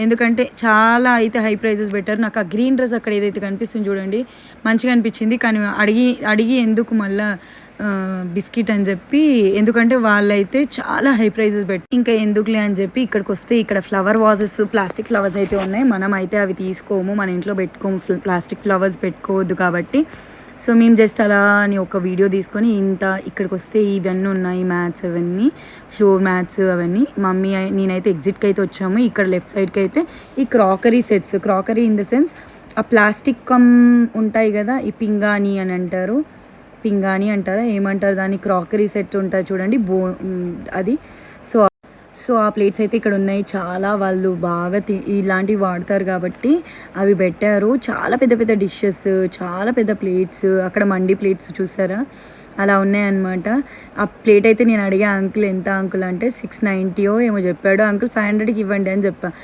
ఎందుకంటే చాలా అయితే హై ప్రైజెస్ పెట్టారు. నాకు ఆ గ్రీన్ డ్రెస్ అక్కడ ఏదైతే కనిపిస్తుంది చూడండి మంచిగా అనిపించింది. కానీ అడిగి ఎందుకు మళ్ళీ బిస్కెట్ అని చెప్పి, ఎందుకంటే వాళ్ళైతే చాలా హై ప్రైజెస్ పెట్టి ఇంకా ఎందుకులే అని చెప్పి ఇక్కడికి వస్తే ఇక్కడ ఫ్లవర్ వాజెస్, ప్లాస్టిక్ ఫ్లవర్స్ అయితే ఉన్నాయి. మనం అయితే అవి తీసుకోము, మన ఇంట్లో పెట్టుకోము, ప్లాస్టిక్ ఫ్లవర్స్ పెట్టుకోవద్దు కాబట్టి. సో మేము జస్ట్ అలా అని ఒక వీడియో తీసుకొని ఇక్కడికి వస్తే ఇవన్నీ ఉన్నాయి, మ్యాట్స్ అవన్నీ, ఫ్లోర్ మ్యాట్స్ అవన్నీ. మమ్మీ నేనైతే ఎగ్జిట్కి అయితే వచ్చాము. ఇక్కడ లెఫ్ట్ సైడ్కి అయితే ఈ crockery sets, crockery in the sense ఆ ప్లాస్టిక్ ఉంటాయి కదా, ఈ పింగాణి అని అంటారు, పింగాణి అంటారా ఏమంటారు దాన్ని, క్రాకరీ సెట్ ఉంటుంది చూడండి అది. సో ఆ ప్లేట్స్ అయితే ఇక్కడ ఉన్నాయి. చాలా వాళ్ళు బాగా ఇలాంటివి వాడతారు కాబట్టి అవి పెట్టారు. చాలా పెద్ద పెద్ద డిషెస్, చాలా పెద్ద ప్లేట్స్, అక్కడ మండి ప్లేట్స్ చూసారా అలా ఉన్నాయన్నమాట. ఆ ప్లేట్ అయితే నేను అడిగా అంకుల్ ఎంత అంకుల్ అంటే 690 ఏమో చెప్పాడు. అంకుల్ 500కి ఇవ్వండి అని చెప్పా.